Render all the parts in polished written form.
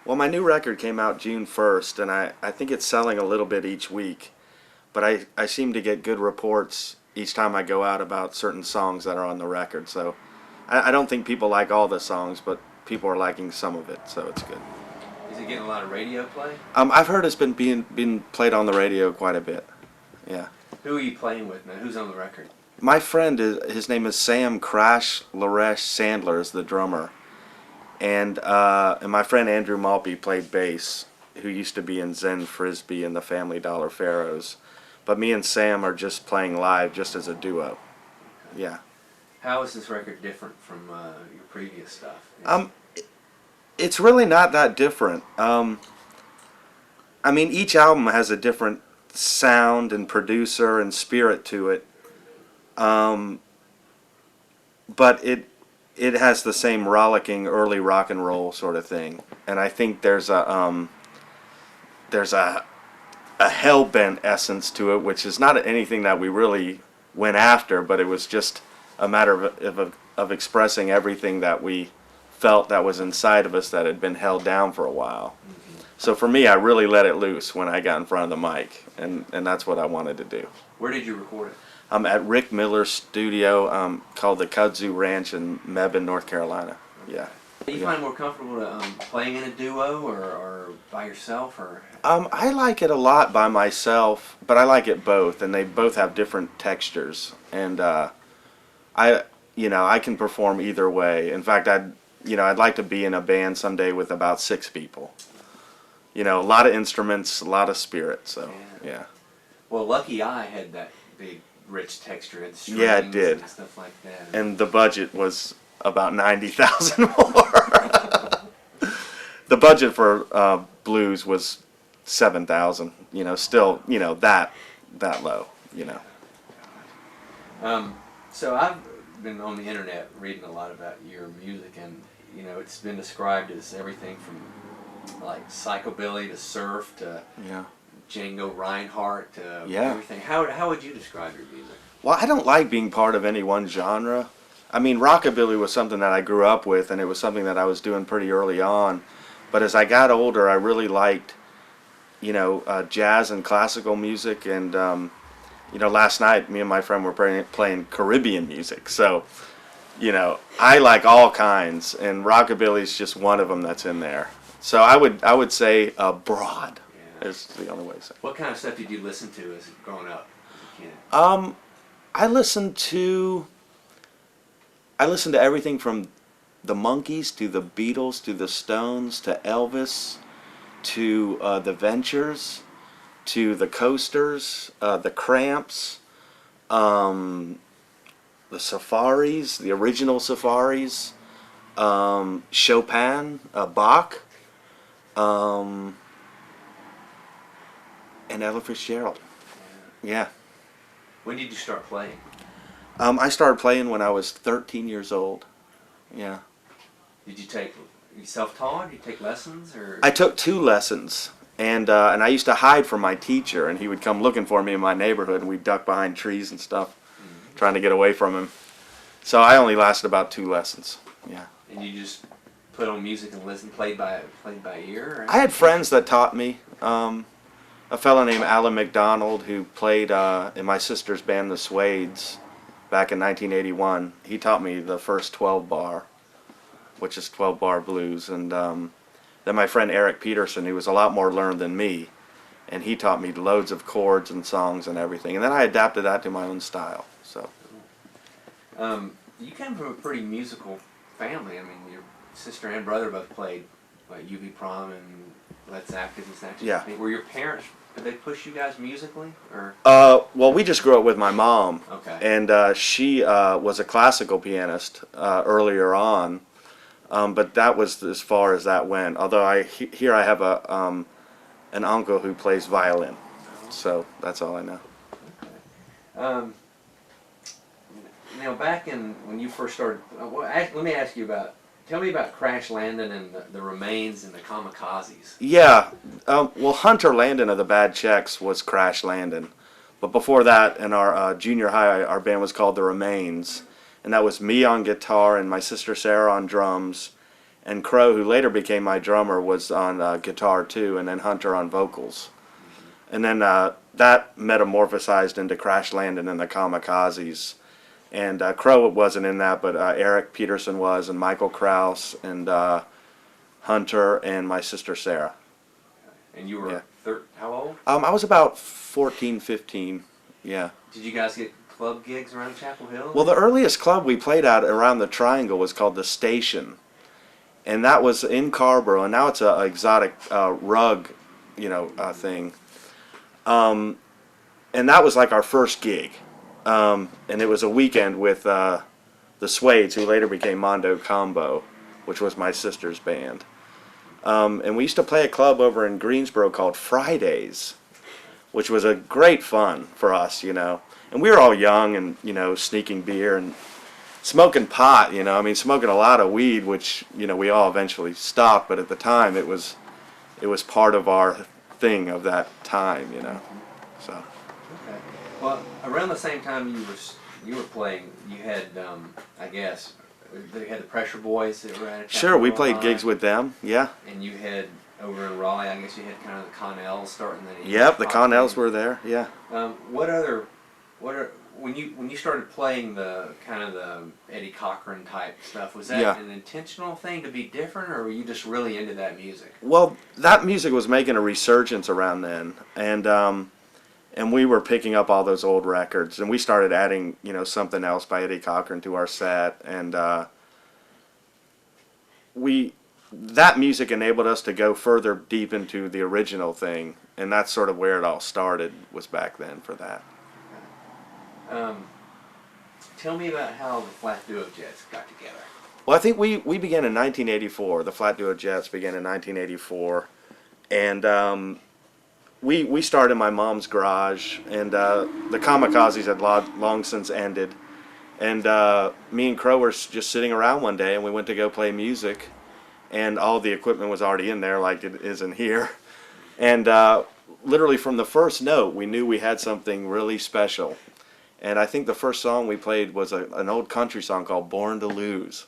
Well, my new record came out June 1st, and I think it's selling a little bit each week. But I seem to get good reports each time I go out about certain songs that are on the record. So I don't think people like all the songs, but people are liking some of it, so it's good. Is it getting a lot of radio play? I've heard it's been being played on the radio quite a bit. Yeah. Who are you playing with now? Who's on the record? My friend his name is Sam Crash Laresh Sandler is the drummer, and my friend Andrew Maltby played bass, who used to be in Zen Frisbee and the Family Dollar Pharaohs. But me and Sam are just playing live, just as a duo. Yeah. How is this record different from your previous stuff? It's really not that different. I mean, each album has a different sound and producer and spirit to it. But it has the same rollicking early rock and roll sort of thing. And I think there's a hell bent essence to it, which is not anything that we really went after, but it was just a matter of expressing everything that we felt that was inside of us that had been held down for a while. So for me, I really let it loose when I got in front of the mic, and that's what I wanted to do. Where did you record it? I'm at Rick Miller's studio called the Kudzu Ranch in Mebane, North Carolina. Yeah. Do you find it more comfortable to, playing in a duo or by yourself? Or I like it a lot by myself, but I like it both, and they both have different textures. And I can perform either way. In fact, I'd like to be in a band someday with about 6 people. A lot of instruments, a lot of spirit. So yeah. Well, Lucky Eye had that big, rich texture and strings Yeah, it did. and stuff like that. And the budget was about 90,000 more. The budget for blues was 7,000. Still, that low. So I've been on the internet reading a lot about your music, and it's been described as everything from like psychobilly to surf to Yeah. Django Reinhardt to Yeah. everything. How would you describe your music? Well, I don't like being part of any one genre. I mean, rockabilly was something that I grew up with, and it was something that I was doing pretty early on. But as I got older, I really liked, jazz and classical music. And, last night, me and my friend were playing Caribbean music. So, I like all kinds, and rockabilly is just one of them that's in there. So I would say broad is the only way to say. What kind of stuff did you listen to as growing up? As a kid? I listened to everything from the Monkees to the Beatles to the Stones to Elvis to the Ventures to the Coasters, the Cramps, the Safaris, the original Safaris, Chopin, Bach, and Ella Fitzgerald. Yeah. When did you start playing? I started playing when I was 13 years old. Yeah. Did you self-taught? Did you take lessons, or? I took 2 lessons, and I used to hide from my teacher, and he would come looking for me in my neighborhood, and we'd duck behind trees and stuff, trying to get away from him. So I only lasted about 2 lessons. Yeah. And you just put on music and listen, played by ear? Or? I had friends that taught me. A fellow named Alan McDonald, who played in my sister's band, the Suedes, back in 1981. He taught me the first 12 bar, which is 12 bar blues. And then my friend Eric Peterson, who was a lot more learned than me, and he taught me loads of chords and songs and everything. And then I adapted that to my own style. So. You came from a pretty musical family. I mean, your sister and brother both played UV Prom and Let's Active and Snatches. Yeah. Were your parents, did they push you guys musically, or? Well, we just grew up with my mom. Okay. And she was a classical pianist earlier on, but that was as far as that went. Although here I have an uncle who plays violin, so that's all I know. Okay. Now, back in when you first started, let me ask you tell me about Crash Landon and the Remains and the Kamikazes. Yeah, well, Hunter Landon of the Bad Checks was Crash Landon, but before that, in our junior high, our band was called the Remains, and that was me on guitar and my sister Sarah on drums, And Crow, who later became my drummer, was on guitar too, and then Hunter on vocals. And then that metamorphosized into Crash Landing and the Kamikazes. And Crow wasn't in that, but Eric Peterson was, and Michael Kraus, and Hunter, and my sister Sarah. And you were how old? I was about 14, 15, yeah. Did you guys get club gigs around Chapel Hill? Well, the earliest club we played at around the Triangle was called The Station. And that was in Carrboro, and now it's an exotic rug, thing. And that was like our first gig. And it was a weekend with the Suedes, who later became Mondo Combo, which was my sister's band. And we used to play a club over in Greensboro called Fridays, which was a great fun for us, And we were all young and, sneaking beer and smoking pot, smoking a lot of weed, which, we all eventually stopped. But at the time, it was part of our thing of that time, So. Okay. Well, around the same time you were playing, you had, I guess, they had the Pressure Boys that were at a Sure, we played gigs with them, yeah. And you had, over in Raleigh, I guess you had kind of the Connells starting the... Yep, the Connells were there, yeah. When you started playing the kind of the Eddie Cochran type stuff, was that an intentional thing to be different, or were you just really into that music? Well, that music was making a resurgence around then, and we were picking up all those old records, and we started adding, something else by Eddie Cochran to our set, and that music enabled us to go further deep into the original thing, and that's sort of where it all started, was back then for that. Tell me about how the Flat Duo Jets got together. Well, I think we began in 1984. The Flat Duo Jets began in 1984, and we started in my mom's garage, and the Kamikazes had long since ended, and me and Crow were just sitting around one day, and we went to go play music, and all the equipment was already in there like it is in here, and literally from the first note we knew we had something really special. And I think the first song we played was an old country song called Born to Lose.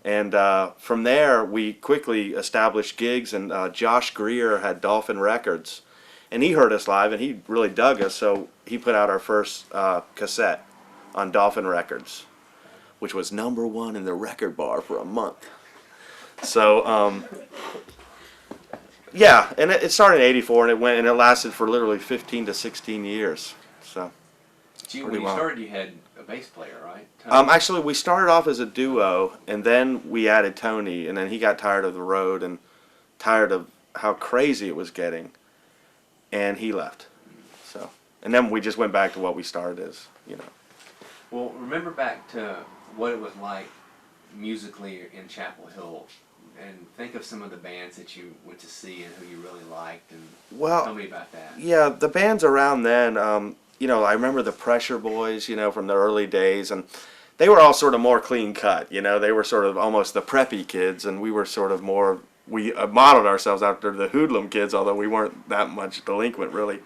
And from there, we quickly established gigs, and Josh Greer had Dolphin Records. And he heard us live, and he really dug us, so he put out our first cassette on Dolphin Records, which was #1 in the record bar for a month. So, yeah, and it started in '84, and it lasted for literally 15 to 16 years. So. When you started, you had a bass player, right? Actually, we started off as a duo, and then we added Tony, and then he got tired of the road and tired of how crazy it was getting, and he left. So, and then we just went back to what we started as, Well, remember back to what it was like musically in Chapel Hill, and think of some of the bands that you went to see and who you really liked, and tell me about that. Yeah, the bands around then. I remember the Pressure Boys, from the early days, and they were all sort of more clean cut, they were sort of almost the preppy kids, and we were sort of more, we modeled ourselves after the hoodlum kids, although we weren't that much delinquent, really.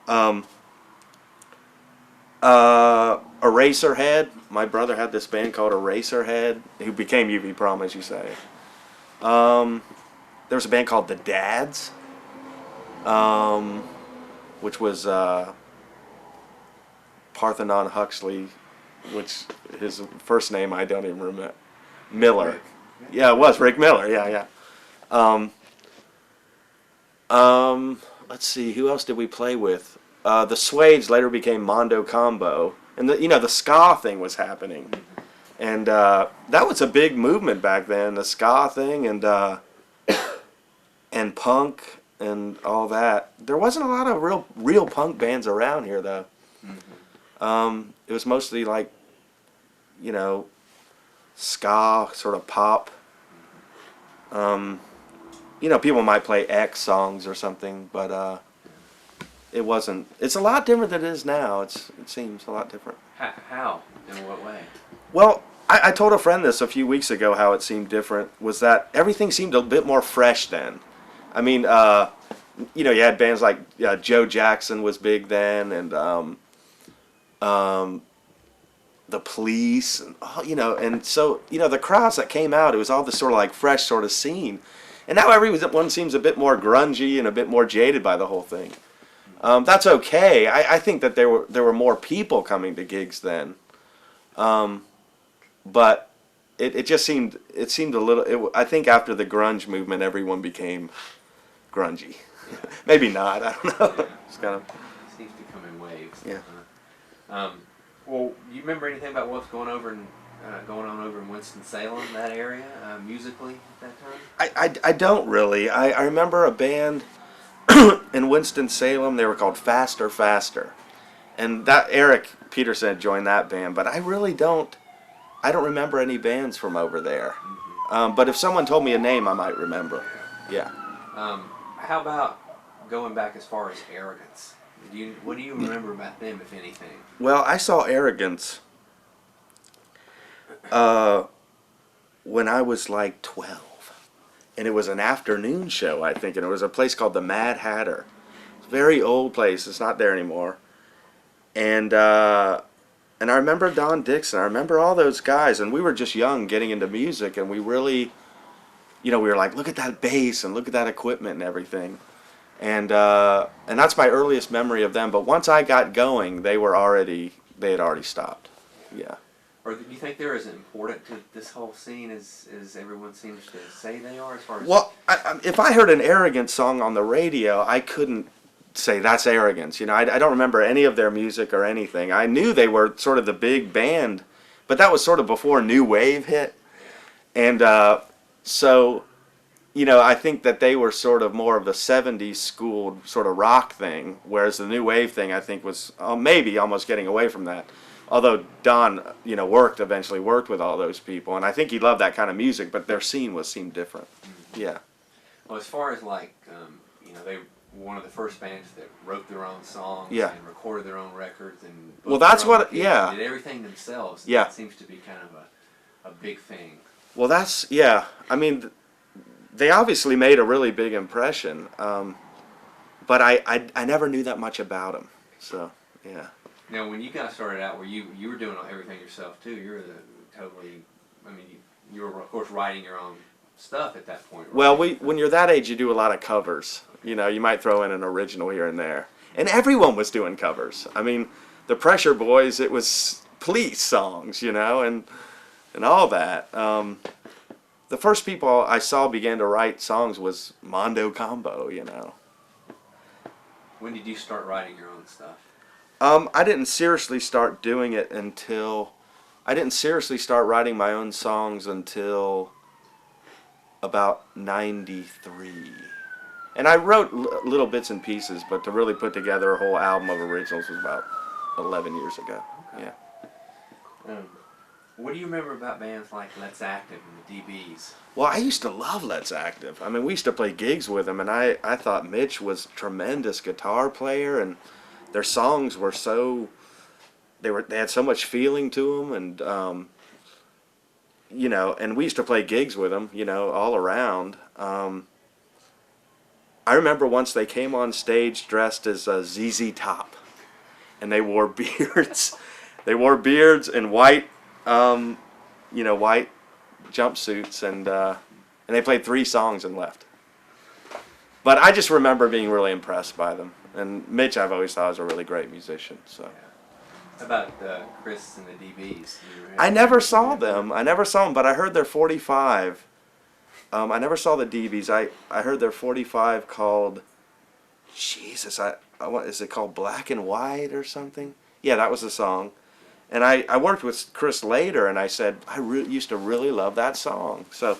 Eraserhead, my brother had this band called Eraserhead, who became UV Prom, as you say. There was a band called The Dads, which was... Parthenon Huxley, which his first name I don't even remember. Miller. Rick. Yeah, it was Rick Miller. Yeah. Let's see, who else did we play with? The Suedes later became Mondo Combo, and the ska thing was happening, and that was a big movement back then. The ska thing and punk and all that. There wasn't a lot of real punk bands around here though. It was mostly like, ska, sort of pop. People might play X songs or something, but it wasn't. It's a lot different than it is now. It seems a lot different. How? In what way? Well, I told a friend this a few weeks ago, how it seemed different, was that everything seemed a bit more fresh then. I mean, you had bands like Joe Jackson was big then, and the Police, and and so the crowds that came out, it was all this sort of like fresh sort of scene, and now everyone seems a bit more grungy and a bit more jaded by the whole thing. That's okay. I think that there were more people coming to gigs then, but it just seemed a little. I think after the grunge movement, everyone became grungy. Yeah. Maybe not. I don't know. Yeah. It's kind of. It seems to come in waves. Yeah. Well, you remember anything about what's going on over in Winston-Salem, that area, musically at that time? I don't really. I remember a band in Winston-Salem. They were called Faster Faster, and that Eric Peterson joined that band. But I really don't. I don't remember any bands from over there. Mm-hmm. But if someone told me a name, I might remember. Yeah. How about going back as far as Arrogance? What do you remember about them, if anything? Well, I saw Arrogance when I was like 12, and it was an afternoon show, I think, and it was a place called the Mad Hatter. It's a very old place. It's not there anymore. And I remember Don Dixon. I remember all those guys, and we were just young, getting into music, and we really, we were like, look at that bass and look at that equipment and everything. And that's my earliest memory of them. But once I got going, they had already stopped. Yeah. Or do you think they're as important to this whole scene as everyone seems to say they are? As far as Well, if I heard an Arrogance song on the radio, I couldn't say that's Arrogance. I don't remember any of their music or anything. I knew they were sort of the big band, but that was sort of before New Wave hit. And so, I think that they were sort of more of the 70s schooled sort of rock thing, whereas the New Wave thing, I think, was maybe almost getting away from that. Although Don, eventually worked with all those people, and I think he loved that kind of music, but their scene seemed different. Mm-hmm. Yeah. Well, as far as like, they were one of the first bands that wrote their own songs Yeah. and recorded their own records and Well, that's their own what- gigs, yeah. did everything themselves. Yeah. That seems to be kind of a big thing. Well, yeah. I mean, they obviously made a really big impression, but I never knew that much about them. So, yeah. Now, when you guys started out, you were doing everything yourself too. You were you were of course writing your own stuff at that point. Right? Well, when you're that age, you do a lot of covers. You might throw in an original here and there, and everyone was doing covers. I mean, the Pressure Boys, it was Police songs, and all that. The first people I saw began to write songs was Mondo Combo. When did you start writing your own stuff? I didn't seriously start doing it until I didn't seriously start writing my own songs until about 93. And I wrote little bits and pieces, but to really put together a whole album of originals was about 11 years ago. Okay. Yeah. What do you remember about bands like Let's Active and the DBs? Well, I used to love Let's Active. I mean, we used to play gigs with them, and I thought Mitch was a tremendous guitar player, and their songs were they had so much feeling to them, and and we used to play gigs with them, all around. I remember once they came on stage dressed as ZZ Top, and they wore beards. They wore beards and white, white jumpsuits, and they played 3 songs and left. But I just remember being really impressed by them. And Mitch, I've always thought, was a really great musician. So. Yeah. How about Chris and the DBs? I never saw them. But I heard their 45. I never saw the DBs. I heard their 45 called, Jesus, what is it called, Black and White or something? Yeah, that was the song. And I worked with Chris later, and I said, I used to really love that song. So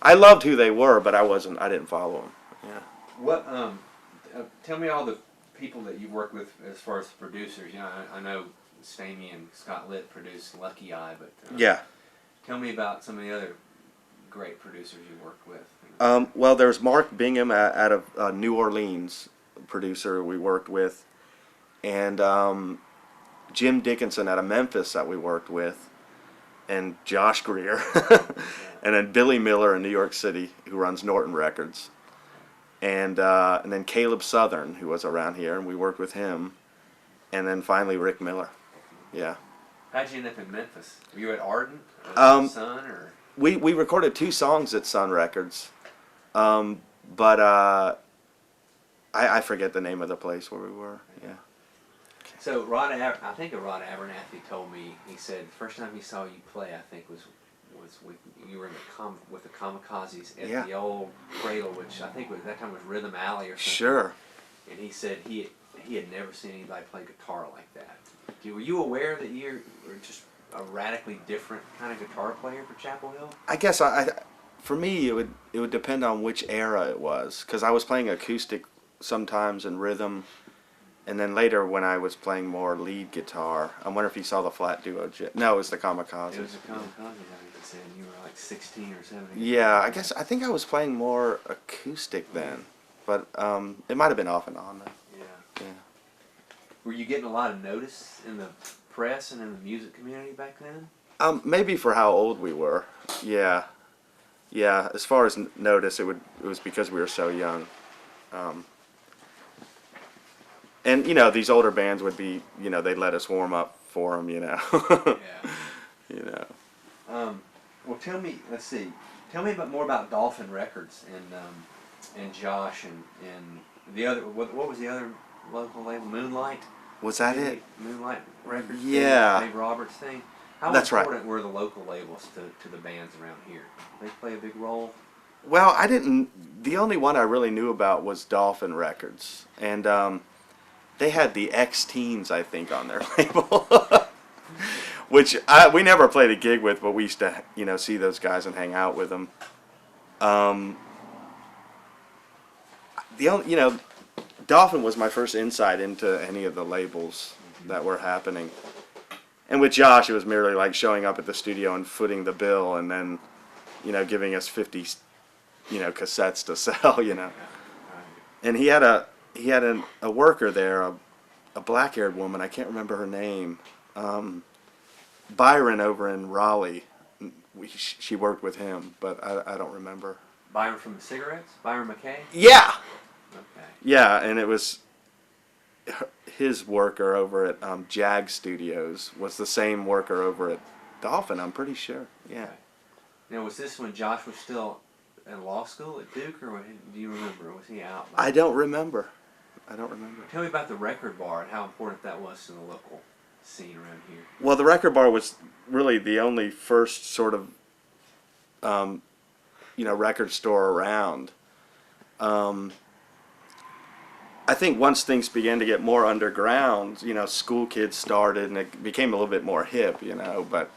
I loved who they were, but I didn't follow them. Yeah. What, tell me all the people that you've worked with as far as producers. I know Stamey and Scott Litt produced Lucky Eye, but Yeah. Tell me about some of the other great producers you worked with. Well, there's Mark Bingham out of New Orleans, producer we worked with, and Jim Dickinson out of Memphis that we worked with, and Josh Greer, and then Billy Miller in New York City, who runs Norton Records, and then Caleb Southern, who was around here, and we worked with him, and then finally Rick Miller. Yeah. How'd you end up in Memphis? Were you at Ardent or Sun or? We recorded 2 songs at Sun Records, but I forget the name of the place where we were. Yeah. So I think Rod Abernathy told me, he said the first time he saw you play, I think was with you were in with the Kamikazes at the old Cradle, which I think that time was Rhythm Alley or something. Sure. And he said he had never seen anybody play guitar like that. Were you aware that you were just a radically different kind of guitar player for Chapel Hill? I guess for me it would depend on which era it was, because I was playing acoustic sometimes and rhythm, and then later when I was playing more lead guitar. I wonder if you saw the Flat Duo. No, it was the Kamikazes. It was the Kamikazes. I think you said you were like 16 or 17. Yeah, I think I was playing more acoustic then, but it might have been off and on though. Yeah. Were you getting a lot of notice in the press and in the music community back then? Maybe for how old we were. Yeah. As far as notice, it was because we were so young. And these older bands would be, they'd let us warm up for them, Yeah. Well, let's see. Tell me more about Dolphin Records and Josh and the other. What was the other local label? Moonlight. Was that it? Moonlight Records. Yeah. Dave Roberts thing. How That's important were the local labels to the bands around here? Did they play a big role? Well, the only one I really knew about was Dolphin Records, and they had the X-Teens, I think, on their label, which we never played a gig with, but we used to, see those guys and hang out with them. Dolphin was my first insight into any of the labels that were happening. And with Josh, it was merely like showing up at the studio and footing the bill, and then, giving us 50, cassettes to sell, And he had a worker there, a black-haired woman. I can't remember her name. Byron over in Raleigh. She worked with him, but I don't remember. Byron from the Cigarettes? Byron McKay? Yeah. Okay. Yeah, and it was his worker over at Jag Studios was the same worker over at Dolphin, I'm pretty sure. Yeah. Okay. Now, was this when Josh was still in law school at Duke, or do you remember? Was he out? I don't remember. Tell me about the Record Bar and how important that was to the local scene around here. Well, the Record Bar was really the only first sort of, record store around. I think once things began to get more underground, school kids started and it became a little bit more hip, but,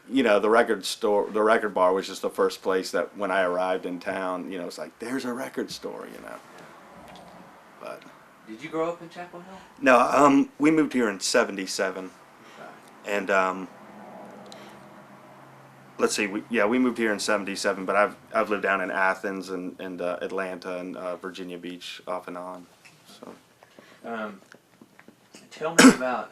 the record bar was just the first place that when I arrived in town, it's like, there's a record store, But. Did you grow up in Chapel Hill? No, we moved here in '77. Okay. And, let's see, we moved here in '77, but I've lived down in Athens and Atlanta and Virginia Beach off and on. So, tell me about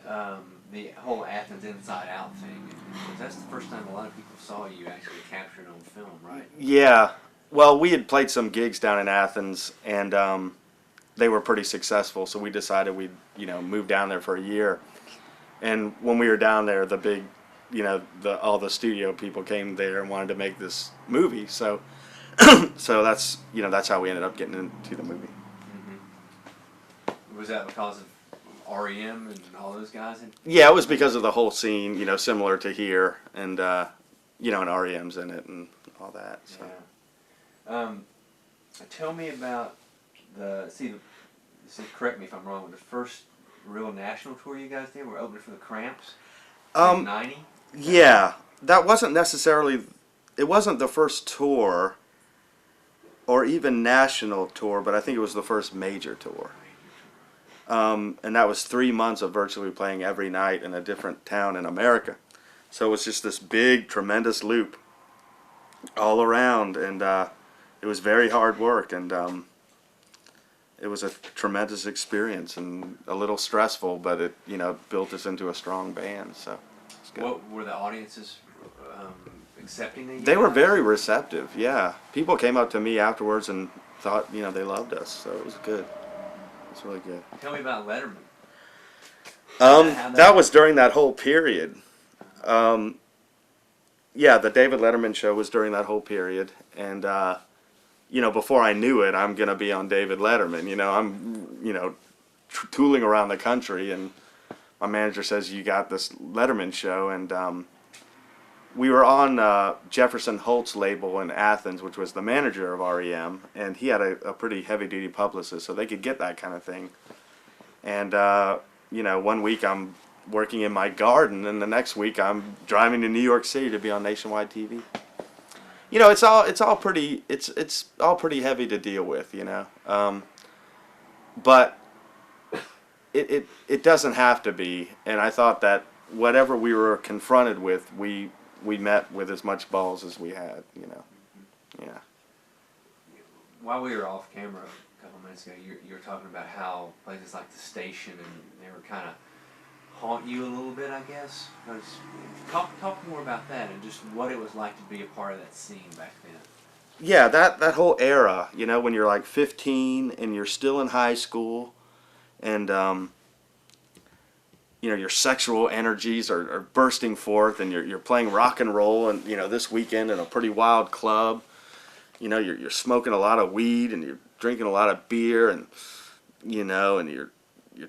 the whole Athens Inside Out thing, because that's the first time a lot of people saw you actually captured on film, right? Yeah, well, we had played some gigs down in Athens, and they were pretty successful, so we decided we'd move down there for a year. And when we were down there, the big all the studio people came there and wanted to make this movie. So, so that's how we ended up getting into the movie. Mm-hmm. Was that because of REM and all those guys? Yeah, it was because of the whole scene, similar to here, and and REM's in it and all that. So. Yeah. Tell me about correct me if I'm wrong, but the first real national tour you guys did were opening for the Cramps in '90. Yeah, that wasn't necessarily, it wasn't the first tour or even national tour, but I think it was the first major tour. And that was 3 months of virtually playing every night in a different town in America. So it was just this big, tremendous loop all around, and it was very hard work, and it was a tremendous experience and a little stressful, but it built us into a strong band. So. What were the audiences accepting of you? They were very receptive, yeah. People came up to me afterwards and thought, they loved us, so it was good. It was really good. Tell me about Letterman. That was during that whole period. Yeah, the David Letterman show was during that whole period, and before I knew it, I'm gonna be on David Letterman. I'm tooling around the country, and my manager says, "You got this Letterman show," and we were on Jefferson Holt's label in Athens, which was the manager of REM, and he had a pretty heavy-duty publicist, so they could get that kind of thing. And one week I'm working in my garden, and the next week I'm driving to New York City to be on nationwide TV. It's all pretty heavy to deal with, but it doesn't have to be. And I thought that whatever we were confronted with, we met with as much balls as we had, Yeah. While we were off camera a couple minutes ago, you were talking about how places like the station and they were kind of haunt you a little bit, I guess. Talk more about that and just what it was like to be a part of that scene back then. Yeah, that whole era, when you're like 15 and you're still in high school, and your sexual energies are bursting forth, and you're playing rock and roll, and this weekend in a pretty wild club. You're smoking a lot of weed, and you're drinking a lot of beer, and and you're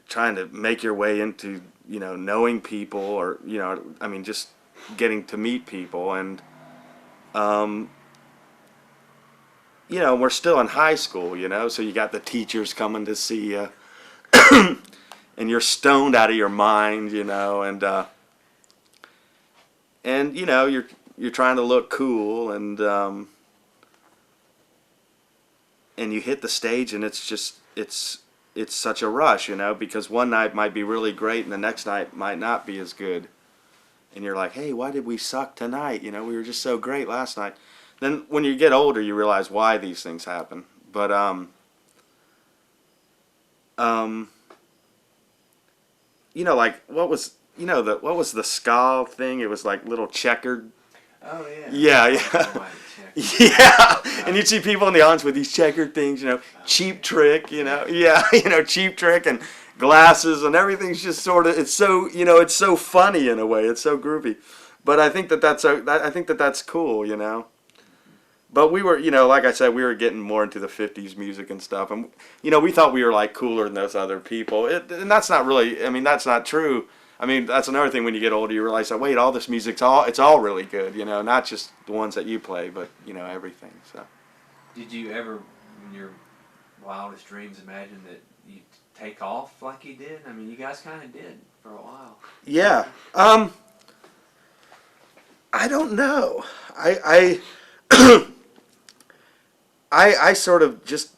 trying to make your way into knowing people, or just getting to meet people, and we're still in high school, so you got the teachers coming to see you, and you're stoned out of your mind, and you're trying to look cool, and you hit the stage, and it's such a rush, because one night might be really great and the next night might not be as good. And you're like, hey, why did we suck tonight? We were just so great last night. Then when you get older, you realize why these things happen. But like what was the ska thing? It was like little checkered. Oh yeah. Yeah, yeah. Yeah, and you'd see people in the audience with these checkered things, Cheap Trick, yeah, Cheap Trick and glasses, and everything's just sort of, it's so, it's so funny in a way, it's so groovy, but I think that's cool, But we were, like I said, we were getting more into the 50s music and stuff, and we thought we were like cooler than those other people, and that's not really, that's not true. That's another thing. When you get older, you realize that, wait, all this music's it's all really good, not just the ones that you play, but everything. So, did you ever, in your wildest dreams, imagine that you'd take off like you did? You guys kind of did for a while. Yeah. I don't know. I sort of just,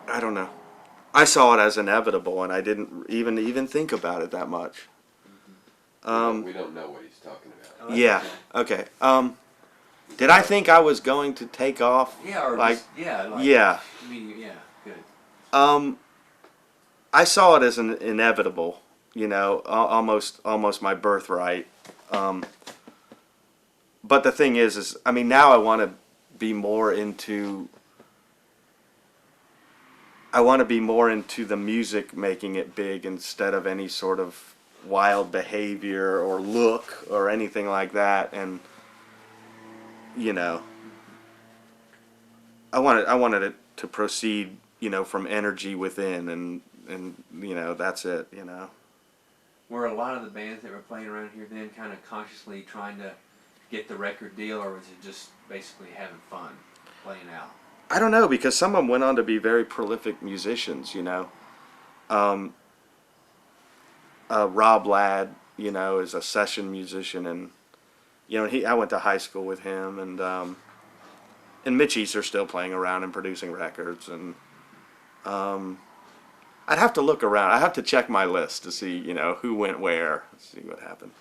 I don't know. I saw it as inevitable, and I didn't even think about it that much. We don't know what he's talking about. Oh, Yeah. Okay. Did I think I was going to take off? Yeah. Or like, just, yeah. Like, yeah. Yeah. Good. I saw it as an inevitable. Almost my birthright. But the thing is now I want to be more into. I want to be more into the music, making it big, instead of any sort of wild behavior or look or anything like that. And I wanted it to proceed, from energy within, and that's it. Were a lot of the bands that were playing around here then kind of consciously trying to get the record deal, or was it just basically having fun playing out? I don't know, because some of them went on to be very prolific musicians, Rob Ladd, is a session musician, and, I went to high school with him, and Mitch Easter's still playing around and producing records, and, I'd have to look around. I have to check my list to see, who went where, see what happened.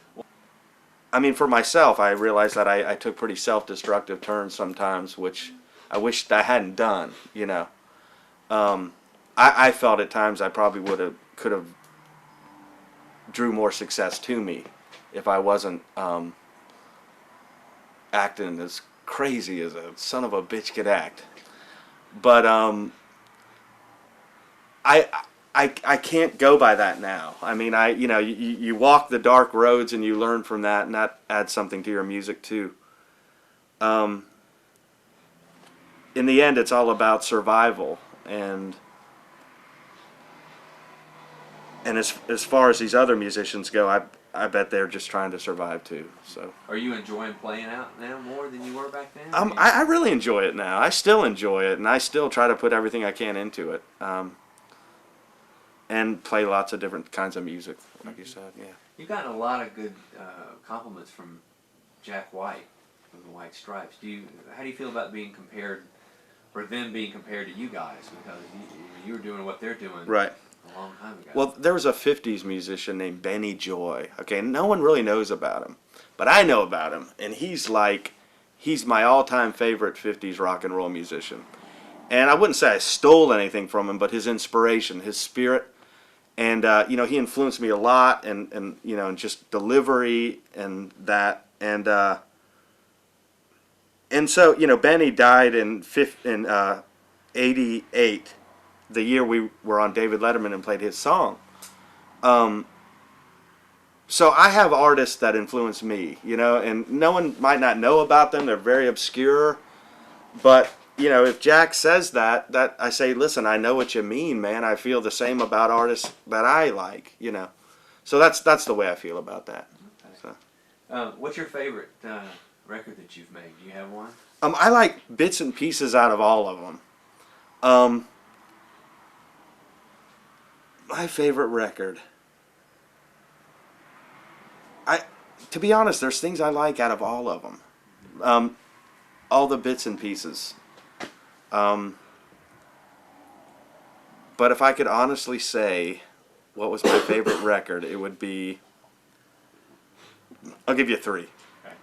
For myself, I realized that I took pretty self-destructive turns sometimes, which I wished I hadn't done, I felt at times I probably could have drew more success to me if I wasn't acting as crazy as a son of a bitch could act. But I can't go by that now. I mean, you walk the dark roads and you learn from that, and that adds something to your music too. In the end, it's all about survival, and as far as these other musicians go, I bet they're just trying to survive too. So. Are you enjoying playing out now more than you were back then? I really enjoy it now. I still enjoy it, and I still try to put everything I can into it. And play lots of different kinds of music, like you said, yeah. You've gotten a lot of good compliments from Jack White from the White Stripes. How do you feel about being compared, or them being compared to you guys? Because you were doing what they're doing right. a long time ago. Well, there was a 50s musician named Benny Joy. Okay, no one really knows about him, but I know about him, and he's my all-time favorite 50s rock and roll musician. And I wouldn't say I stole anything from him, but his inspiration, his spirit, and he influenced me a lot, and just delivery and that, and so Benny died in '88, the year we were on David Letterman and played his song. So I have artists that influence me, and no one might not know about them. They're very obscure, but if Jack says that I say, listen, I know what you mean, man. I feel the same about artists that I like, So that's the way I feel about that. Okay. So. What's your favorite record that you've made? Do you have one? I like bits and pieces out of all of them. My favorite record. To be honest, there's things I like out of all of them. All the bits and pieces. But if I could honestly say what was my favorite record, it would be, I'll give you three. Okay.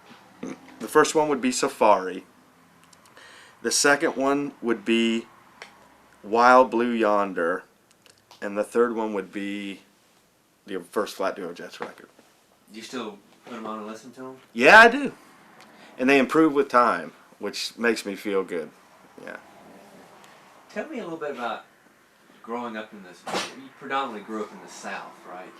The first one would be Safari. The second one would be Wild Blue Yonder. And the third one would be the first Flat Duo Jets record. Do you still put them on and listen to them? Yeah, I do. And they improve with time, which makes me feel good. Yeah. Tell me a little bit about growing up in this. You predominantly grew up in the South, right?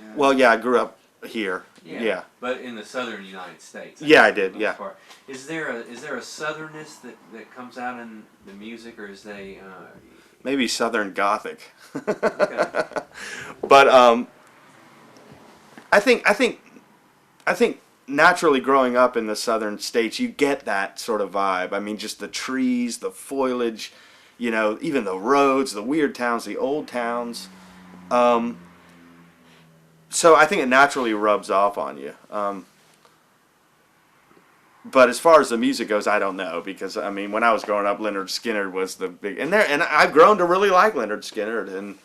Yeah. Well, yeah, I grew up here. Yeah. But in the southern United States. Yeah, I did. Yeah. Part. Is there a southernness that comes out in the music, or is they? Maybe Southern Gothic. Okay. But I think naturally growing up in the southern states, you get that sort of vibe. I mean, just the trees, the foliage, even the roads, the weird towns, the old towns. So I think it naturally rubs off on you. But as far as the music goes, I don't know, because I mean, when I was growing up, Leonard Skinner was the big, and I've grown to really like Leonard Skinner and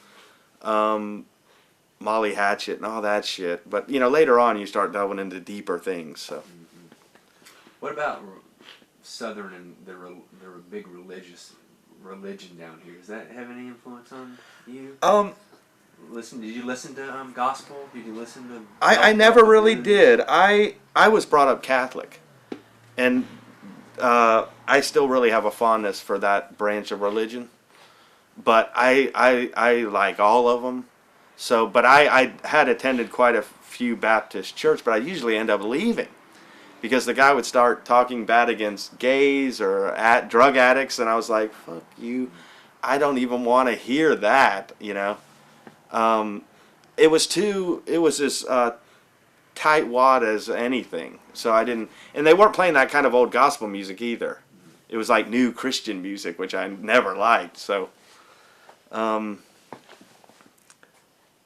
Molly Hatchet and all that shit. But later on, you start delving into deeper things. So, what about Southern and their big religion down here? Does that have any influence on you? Did you listen to gospel? Did you listen to? I never really did. I was brought up Catholic, and I still really have a fondness for that branch of religion. But I like all of them. So, but I had attended quite a few Baptist church, but I usually end up leaving because the guy would start talking bad against gays or drug addicts, and I was like, "Fuck you! I don't even want to hear that." It was as tight wad as anything. So I didn't, and they weren't playing that kind of old gospel music either. It was like new Christian music, which I never liked. So.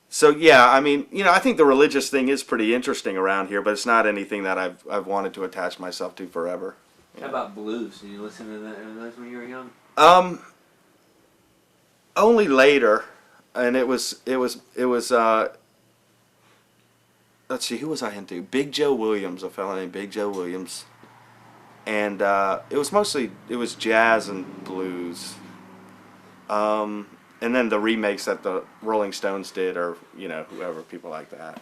So yeah, I mean, I think the religious thing is pretty interesting around here, but it's not anything that I've wanted to attach myself to forever. How about blues? Did you listen to those when you were young? Only later, and it was let's see, who was I into? Big Joe Williams, a fellow named Big Joe Williams, and it was jazz and blues. And then the remakes that the Rolling Stones did, or whoever, people like that.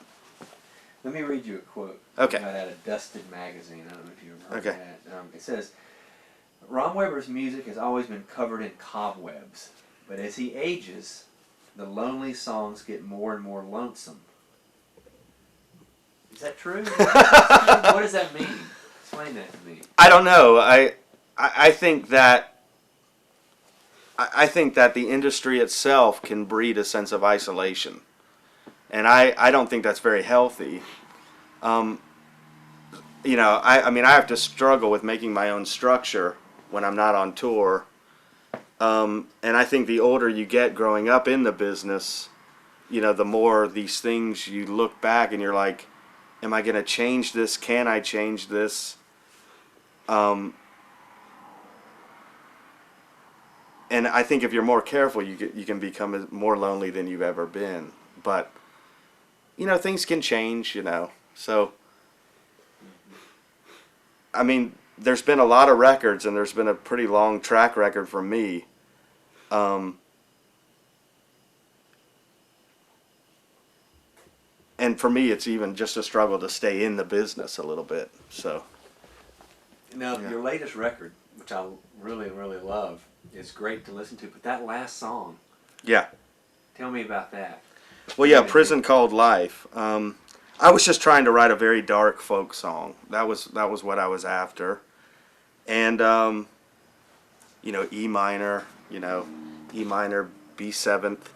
Let me read you a quote. Okay. I got out of Dusted magazine. I don't know if you ever heard Okay. that. It says, Romweber's music has always been covered in cobwebs, but as he ages, the lonely songs get more and more lonesome. Is that true? What does that mean? Explain that to me. I don't know. I think that I think that the industry itself can breed a sense of isolation, and I don't think that's very healthy. You know, I mean, I have to struggle with making my own structure when I'm not on tour. And I think the older you get growing up in the business, you know, the more these things you look back and you're like, am I going to change this? Can I change this? And I think if you're more careful, you can become more lonely than you've ever been. But, you know, things can change, you know. So, I mean, there's been a lot of records, and there's been a pretty long track record for me. And for me, it's even just a struggle to stay in the business a little bit. So. Now, Yeah. your latest record, which I really, really love, is great to listen to. But that last song, Yeah. tell me about that. Well, yeah, Prison Called Life. I was just trying to write a very dark folk song. That was what I was after. And, you know, E minor, B7th.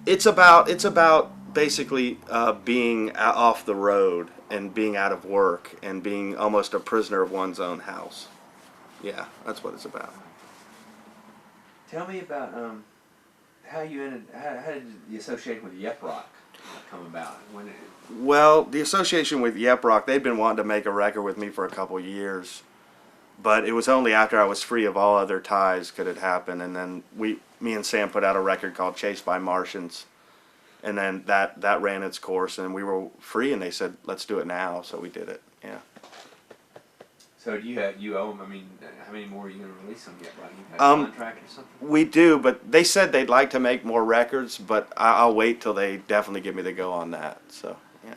It's about basically being off the road and being out of work and being almost a prisoner of one's own house. Yeah, that's what it's about. Tell me about how you ended. How did the association with Yep Rock come about? Well, the association with Yep Rock, they'd been wanting to make a record with me for a couple years, but it was only after I was free of all other ties could it happen. And then me and Sam put out a record called Chased by Martians, and then that ran its course, and we were free, and they said, let's do it now, so we did it. Yeah. So you owe them? I mean, how many more are you going to release on Yep Rock? You got a contract or something? We do, but they said they'd like to make more records, but I'll wait till they definitely give me the go on that. So yeah.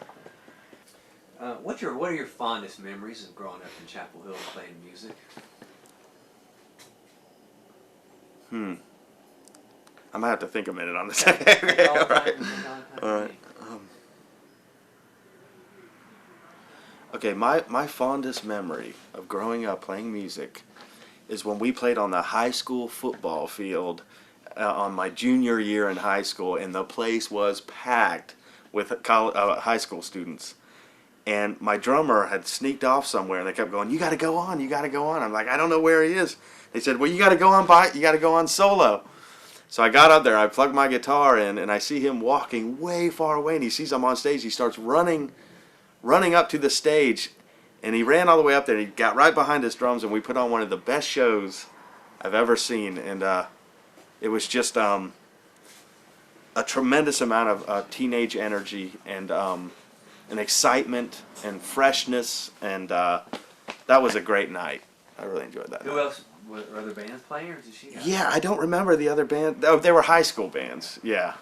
What are your fondest memories of growing up in Chapel Hill playing music? I'm gonna have to think a minute on this. Okay. All right. All right. Okay, my fondest memory of growing up playing music is when we played on the high school football field on my junior year in high school, and the place was packed with high school students. And my drummer had sneaked off somewhere, and they kept going, "You got to go on, you got to go on." I'm like, "I don't know where he is." They said, "Well, you got to go on solo." So I got up there, I plugged my guitar in, and I see him walking way far away, and he sees I'm on stage. He starts running up to the stage, and he ran all the way up there, and he got right behind his drums, and we put on one of the best shows I've ever seen. And it was just a tremendous amount of teenage energy and excitement and freshness, and that was a great night. I really enjoyed that. Who else? Were other bands playing, or did she? Yeah, I don't remember the other band. Oh, they were high school bands. Yeah.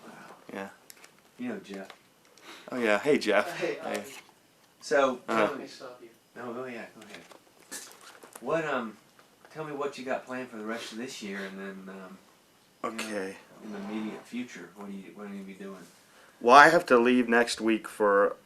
Wow. Yeah. You know Jeff. Oh yeah. Hey Jeff. Hey, So let me stop you. no, go ahead. What tell me what you got planned for the rest of this year, and then Okay. in the immediate future, what are you be doing? Well, I have to leave next week for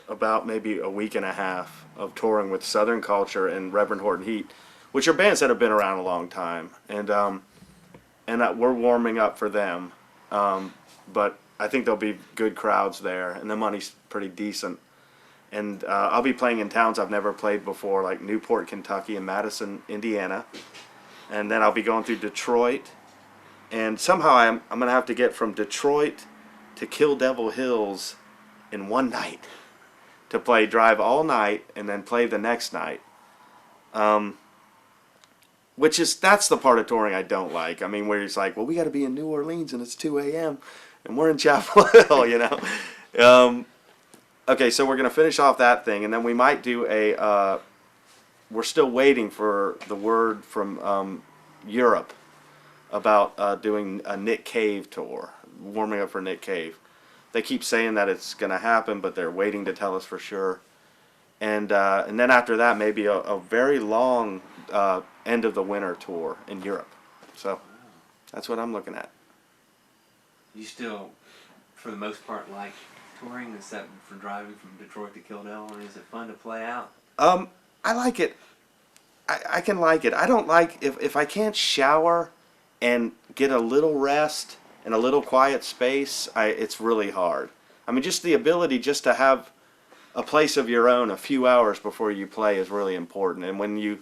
about maybe a week and a half of touring with Southern Culture and Reverend Horton Heat, which are bands that have been around a long time, and we're warming up for them. But I think there'll be good crowds there, and the money's pretty decent. And I'll be playing in towns I've never played before, like Newport, Kentucky, and Madison, Indiana. And then I'll be going through Detroit. And somehow I'm going to have to get from Detroit to Kill Devil Hills in one night to drive all night and then play the next night. That's the part of touring I don't like. I mean, where it's like, well, we got to be in New Orleans and it's 2 a.m. and we're in Chapel Hill, you know. Okay, so we're going to finish off that thing, and then we might do we're still waiting for the word from Europe about doing a Nick Cave tour, warming up for Nick Cave. They keep saying that it's going to happen, but they're waiting to tell us for sure. And then after that, maybe a very long end of the winter tour in Europe. So that's what I'm looking at. You still, for the most part, like touring, except for driving from Detroit to Kildare? Is it fun to play out? I like it. I can like it. I don't like if I can't shower and get a little rest and a little quiet space. It's really hard. I mean, just the ability just to have a place of your own a few hours before you play is really important. And when you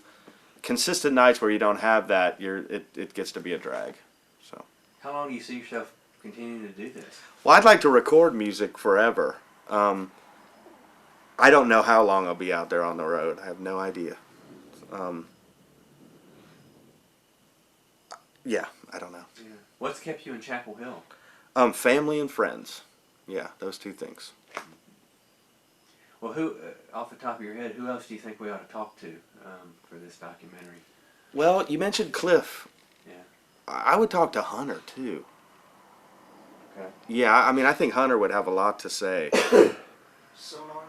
consistent nights where you don't have that, it gets to be a drag. So. How long do you see yourself continuing to do this? Well, I'd like to record music forever. I don't know how long I'll be out there on the road. I have no idea. Yeah, I don't know. Yeah. What's kept you in Chapel Hill? Family and friends. Yeah, those two things. Well, who, off the top of your head, who else do you think we ought to talk to for this documentary? Well, you mentioned Cliff. Yeah. I would talk to Hunter, too. Okay. Yeah, I mean, I think Hunter would have a lot to say. Sonar?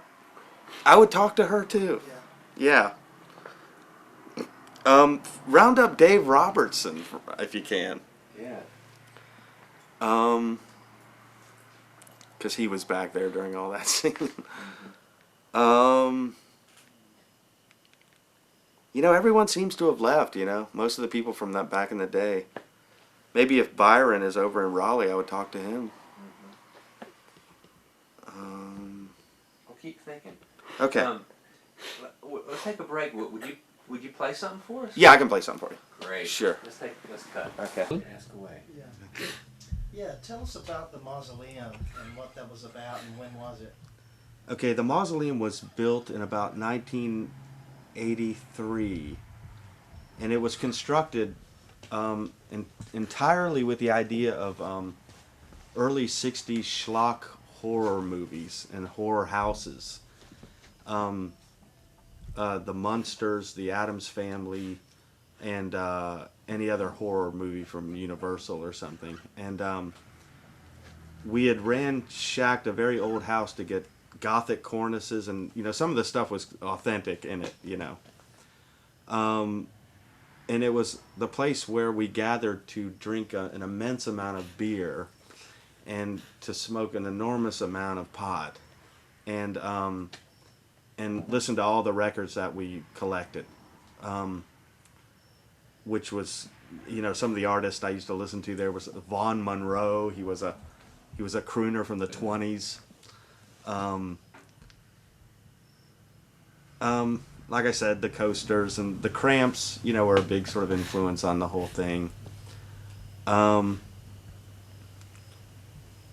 I would talk to her, too. Yeah. Yeah. Round up Dave Robertson, if you can. Yeah. Because he was back there during all that singing. You know, everyone seems to have left, you know. Most of the people from that back in the day. Maybe if Byron is over in Raleigh, I would talk to him. Well, keep thinking. Okay. Let's take a break. Would you play something for us? Yeah, I can play something for you. Great. Sure. Let's cut. Okay. Ask away. Yeah. Yeah, tell us about the mausoleum and what that was about and when was it? Okay, the mausoleum was built in about 1983, and it was constructed entirely with the idea of early 60s schlock horror movies and horror houses. The Munsters, the Addams Family, and any other horror movie from Universal or something. And we had shacked a very old house to get gothic cornices, and you know, some of the stuff was authentic in it, you know. And it was the place where we gathered to drink an immense amount of beer and to smoke an enormous amount of pot and listen to all the records that we collected, which was, you know, some of the artists I used to listen to there was Vaughn Monroe. He was a crooner from the 20s. Like I said, the Coasters and the Cramps, you know, were a big sort of influence on the whole thing.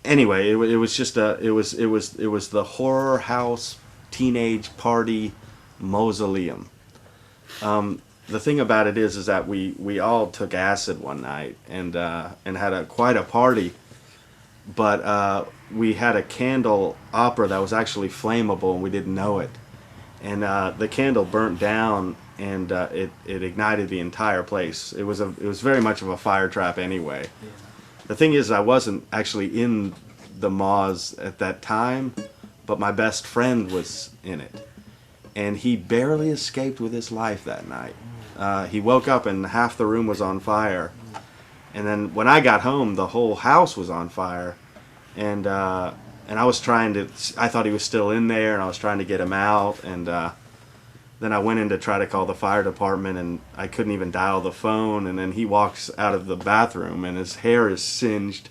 Anyway, it was just it was the horror house teenage party mausoleum. The thing about it is that we all took acid one night and had quite a party, but we had a candle opera that was actually flammable and we didn't know it. And the candle burnt down, and it ignited the entire place. It was very much of a fire trap anyway. Yeah. The thing is, I wasn't actually in the Maws at that time, but my best friend was in it, and he barely escaped with his life that night. He woke up and half the room was on fire, and then when I got home, the whole house was on fire, and I was I thought he was still in there, and I was trying to get him out, and then I went in to try to call the fire department, and I couldn't even dial the phone, and then he walks out of the bathroom, and his hair is singed,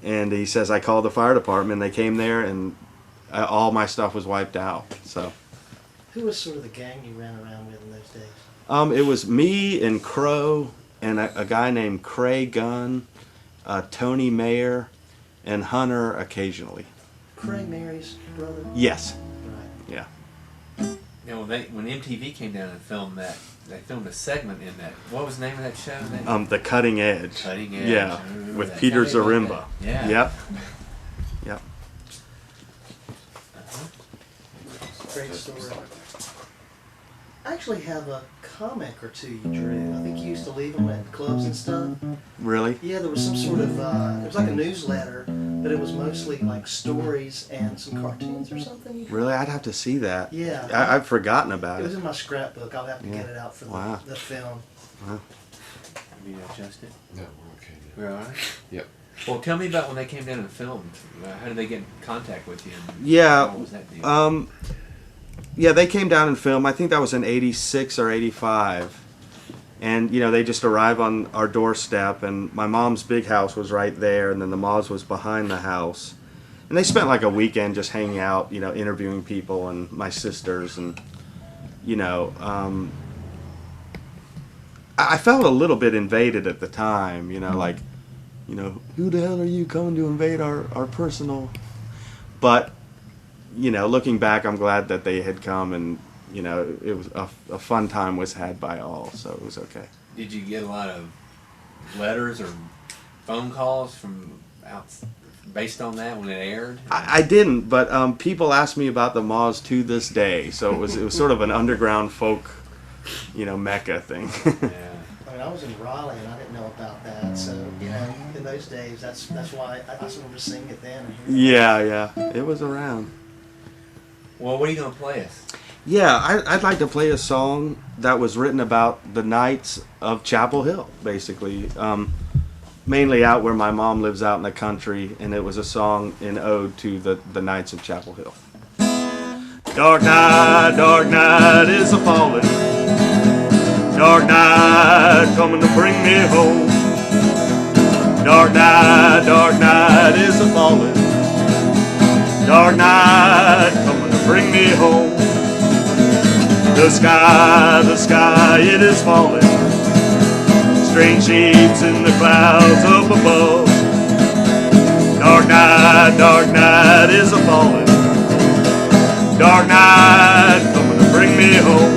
and he says, I called the fire department, they came there, and all my stuff was wiped out, so. Who was sort of the gang you ran around with in those days? It was me and Crow, and a guy named Craig Gunn, Tony Mayer, and Hunter occasionally. Craig Mary's brother? Yes. Right. Yeah. Now, when MTV came down and filmed that, they filmed a segment in that. What was the name of that show? The Cutting Edge. Cutting Edge. Yeah, with Peter Zaremba. Yeah. Yep. Yep. Great story. I actually have a comic or two you drew. I think you used to leave them at clubs and stuff. Really? Yeah, there was some sort of, it was like a newsletter, but it was mostly like stories and some cartoons or something. Really? I'd have to see that. Yeah. I've forgotten about It was it. in my scrapbook. I'll have to get it out for Wow. the film. Wow. Have you adjusted? No, we're okay now. We're all right? Yep. Well, tell me about when they came down and filmed. How did they get in contact with you? And Yeah. what was that deal? Yeah, they came down and filmed. I think that was in '86 or '85. And, you know, they just arrived on our doorstep, and my mom's big house was right there, and then the Ma's was behind the house. And they spent like a weekend just hanging out, you know, interviewing people and my sisters, and, you know, I felt a little bit invaded at the time, you know, like, you know, who the hell are you coming to invade our personal? But, you know, looking back, I'm glad that they had come, and, you know, it was a fun time was had by all, so it was okay. Did you get a lot of letters or phone calls from out based on that when it aired? I didn't, but people ask me about the Ma's to this day, so it was sort of an underground folk, you know, mecca thing. Yeah. I mean, I was in Raleigh and I didn't know about that, so you know, in those days, that's why I was able to sing it then. And hear it. Yeah, it was around. Well, what are you gonna play us? Yeah, I'd like to play a song that was written about the Knights of Chapel Hill, basically. Mainly out where my mom lives out in the country, and it was a song in ode to the Knights of Chapel Hill. Dark night is a falling. Dark night coming to bring me home. Dark night is a falling. Dark night coming to bring me home. The sky, it is falling. Strange shapes in the clouds up above. Dark night is a falling. Dark night coming to bring me home.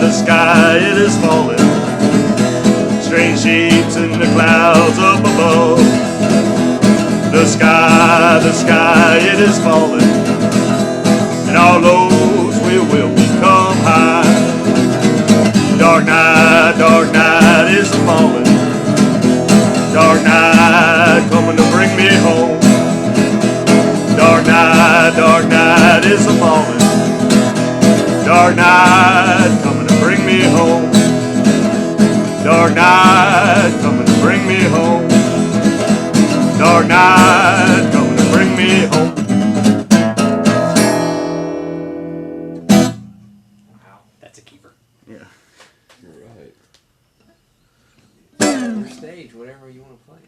The sky, it is falling. Strange shapes in the clouds up above. The sky, it is falling. And all those we will become high. Dark night is falling. Dark night coming to bring me home. Dark night is falling. Dark night coming to bring me home. Dark night coming to bring me home. Dark night coming to bring me home. That's a keeper. Yeah. You're right. Your stage, whatever you want to play,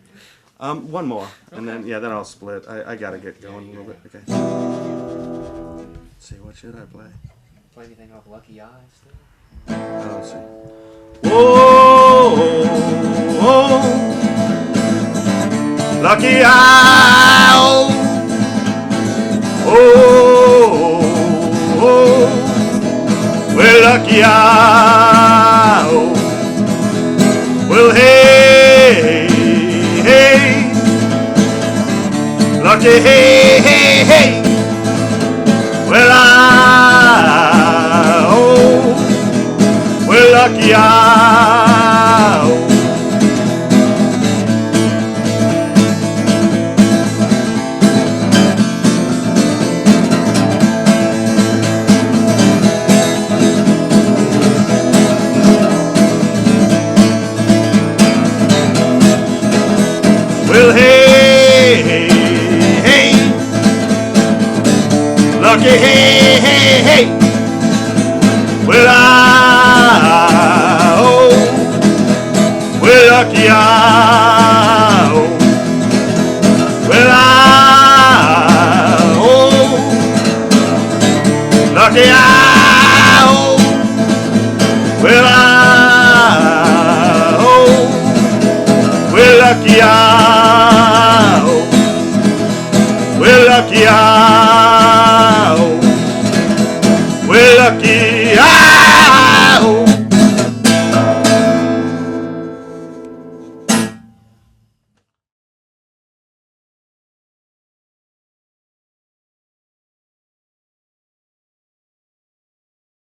man. One more, and Okay. then I'll split. I gotta get going a little bit. Okay. Let's see, what should I play? Play anything off Lucky Eyes? Still? Oh, let's see. Whoa, oh, lucky eye, oh, oh, well, lucky eye, oh, well, hey, hey, lucky, hey, hey, hey, well, lucky eye, well, hey, hey, hey, lucky, hey, hey, hey, well, lucky eye, oh, well, lucky eye, oh, well, well, lucky eye, oh, well, lucky eye.